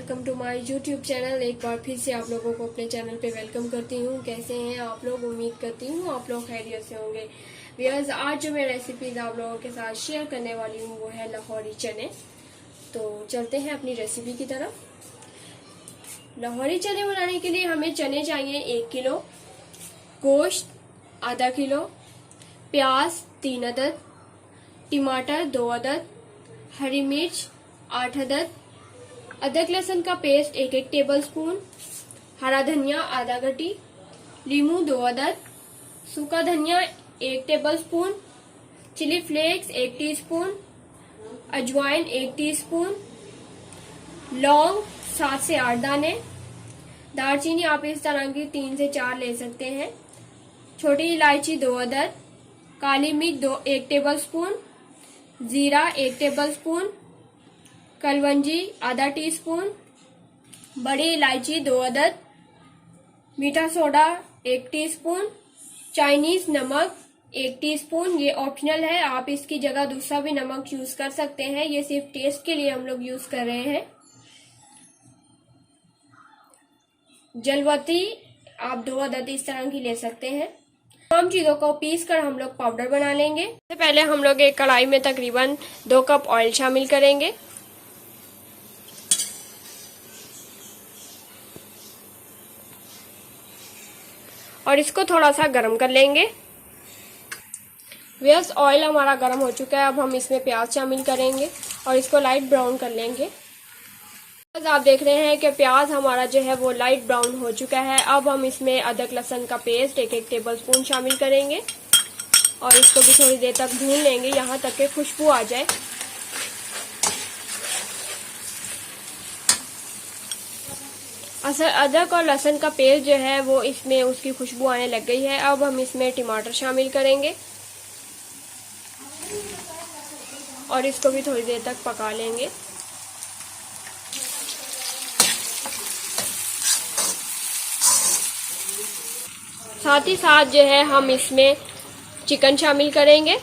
Welcome to my YouTube channel. एक बार फिर से आप लोगों को अपने चैनल पे वेलकम करती हूँ। कैसे हैं आप लोग? उम्मीद करती हूँ आप लोग खैरियत से होंगे। व्यूअर्स, आज जो मैं रेसिपीज आप लोगों के साथ शेयर करने वाली हूँ वो है लाहौरी चने। तो चलते हैं अपनी रेसिपी की तरफ। लाहौरी चने बनाने के लिए हमें चने चाहिए 1 किलो, गोश्त आधा किलो, प्याज 3 अदद, टमाटर 2 अदद, हरी मिर्च 8 अदद, अदरक लहसुन का पेस्ट 1 टेबल स्पून, हरा धनिया आधा गड्डी, लीमू 2 अदद, सूखा धनिया 1 tablespoon, chili flakes 1 teaspoon, अजवाइन 1 टीस्पून, लौंग 7 से 8 दाने, दालचीनी आप इस तरह की 3 से 4 ले सकते हैं, छोटी इलायची 2 अदद, काली मिर्च 1 टेबल स्पून, जीरा 1 टेबल स्पून, कलवंजी आधा टीस्पून, बड़ी इलायची 2 अदद, मीठा सोडा 1 टीस्पून, चाइनीज नमक 1 टीस्पून। ये ऑप्शनल है, आप इसकी जगह दूसरा भी नमक यूज कर सकते हैं। ये सिर्फ टेस्ट के लिए हम लोग यूज कर रहे हैं। जलवती आप 2 अदद इस तरह की ले सकते हैं। तमाम चीजों को पीस कर हम लोग पाउडर बना लेंगे। सबसे पहले हम लोग एक कढ़ाई में तकरीबन 2 कप ऑयल शामिल करेंगे। और इसको थोड़ा सा गर्म कर लेंगे। व्यूअर्स, ऑयल हमारा गर्म हो चुका है। अब हम इसमें प्याज शामिल करेंगे और इसको लाइट ब्राउन कर लेंगे। आप देख रहे हैं कि प्याज हमारा जो है वो लाइट ब्राउन हो चुका है। अब हम इसमें अदरक लहसुन का पेस्ट 1 टेबल स्पून शामिल करेंगे और इसको भी थोड़ी देर तक भून लेंगे, यहाँ तक कि खुशबू आ जाए। अदरक और लहसुन का पेस्ट जो है वो इसमें उसकी खुशबू आने लग गई है। अब हम इसमें टमाटर शामिल करेंगे और इसको भी थोड़ी देर तक पका लेंगे। साथ ही साथ जो है हम इसमें चिकन शामिल करेंगे।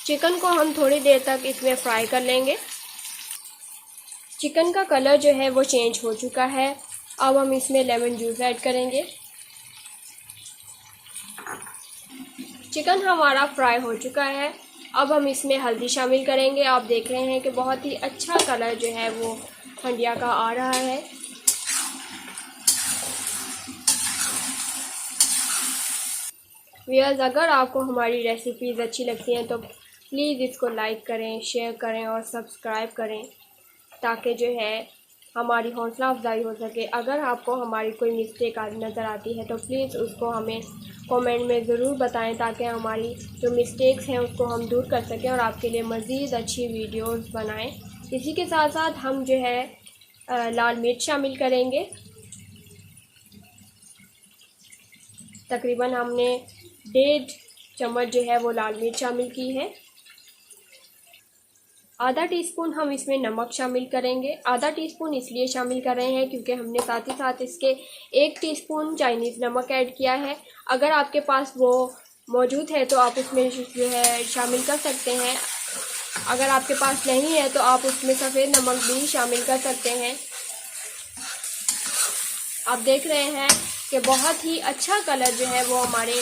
चिकन को हम थोड़ी देर तक इसमें फ्राई कर लेंगे। चिकन का कलर जो है वो चेंज हो चुका है। अब हम इसमें लेमन जूस ऐड करेंगे। चिकन हमारा फ्राई हो चुका है। अब हम इसमें हल्दी शामिल करेंगे। आप देख रहे हैं कि बहुत ही अच्छा कलर जो है वो हंडिया का आ रहा है। व्यूअर्स, अगर आपको हमारी रेसिपीज़ अच्छी लगती हैं तो प्लीज़ इसको लाइक करें, शेयर करें और सब्सक्राइब करें, ताकि जो है हमारी हौसला अफजाई हो सके। अगर आपको हमारी कोई मिस्टेक नज़र आती है तो प्लीज़ उसको हमें कमेंट में ज़रूर बताएं, ताकि हमारी जो मिस्टेक्स हैं उसको हम दूर कर सकें और आपके लिए मज़ीद अच्छी वीडियोस बनाएं। इसी के साथ साथ हम जो है लाल मिर्च शामिल करेंगे। तकरीबन हमने 1.5 चम्मच जो है वो लाल मिर्च शामिल की है। आधा टीस्पून हम इसमें नमक शामिल करेंगे। आधा टीस्पून इसलिए शामिल कर रहे हैं क्योंकि हमने साथ ही साथ इसके 1 टीस्पून चाइनीज़ नमक ऐड किया है। अगर आपके पास वो मौजूद है तो आप उसमें जो है शामिल कर सकते हैं। अगर आपके पास नहीं है तो आप उसमें सफ़ेद नमक भी शामिल कर सकते हैं। आप देख रहे हैं कि बहुत ही अच्छा कलर जो है वो हमारे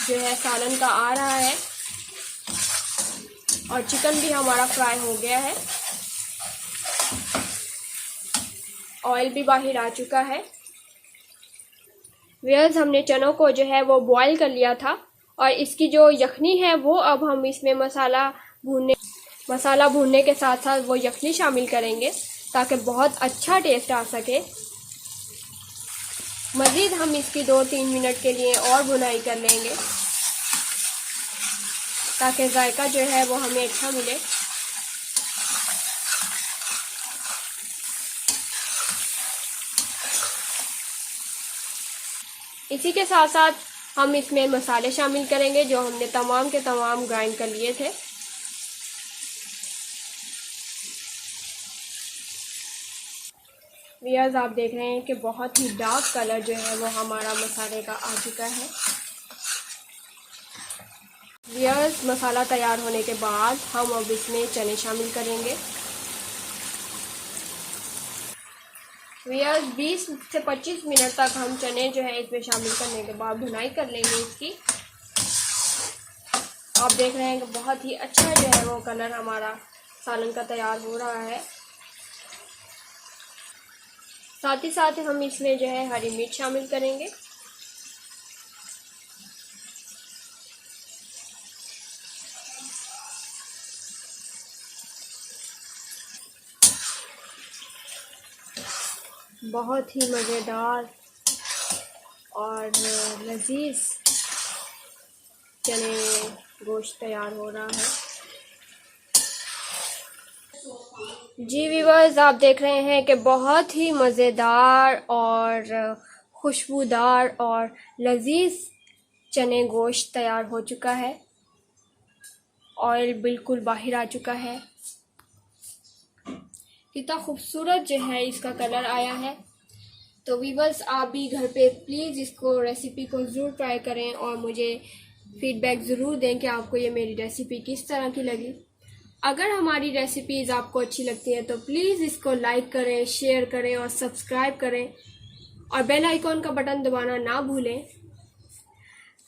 जो है सालन का आ रहा है और चिकन भी हमारा फ्राई हो गया है। ऑयल भी बाहर आ चुका है। व्यूअर्स, हमने चनों को जो है वो बॉईल कर लिया था और इसकी जो यखनी है वो अब हम इसमें मसाला भूनने के साथ साथ वो यखनी शामिल करेंगे ताकि बहुत अच्छा टेस्ट आ सके। मज़ीद हम इसकी 2-3 मिनट के लिए और भुनाई कर लेंगे ताकि जायका जो है वो हमें अच्छा मिले। इसी के साथ साथ हम इसमें मसाले शामिल करेंगे जो हमने तमाम के तमाम ग्राइंड कर लिए थे। व्यूअर्स, आप देख रहे हैं कि बहुत ही डार्क कलर जो है वो हमारा मसाले का आ चुका है। व्यूअर्स, मसाला तैयार होने के बाद हम अब इसमें चने शामिल करेंगे। व्यूअर्स, 20 से 25 मिनट तक हम चने जो है इसमें शामिल करने के बाद भुनाई कर लेंगे इसकी। आप देख रहे हैं कि बहुत ही अच्छा जो है वो कलर हमारा सालन का तैयार हो रहा है। साथ ही साथ हम इसमें जो है हरी मिर्च शामिल करेंगे। बहुत ही मज़ेदार और लजीज चने गोश्त तैयार हो रहा है। जी व्यूअर्स, आप देख रहे हैं कि बहुत ही मज़ेदार और खुशबूदार और लजीज चने गोश्त तैयार हो चुका है। ऑयल बिल्कुल बाहर आ चुका है। कितना खूबसूरत जो है इसका कलर आया है। तो व्यूअर्स, आप भी घर पे प्लीज़ इसको रेसिपी को ज़रूर ट्राई करें और मुझे फीडबैक ज़रूर दें कि आपको ये मेरी रेसिपी किस तरह की लगी। अगर हमारी रेसिपीज़ आपको अच्छी लगती हैं तो प्लीज़ इसको लाइक करें, शेयर करें और सब्सक्राइब करें और बेल आइकॉन का बटन दबाना ना भूलें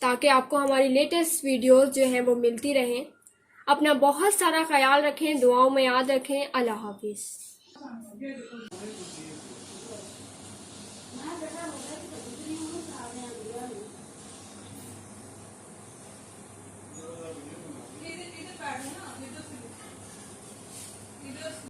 ताकि आपको हमारी लेटेस्ट वीडियोस जो हैं वो मिलती रहें। अपना बहुत सारा ख्याल रखें, दुआओं में याद रखें। अल्लाह हाफिज़।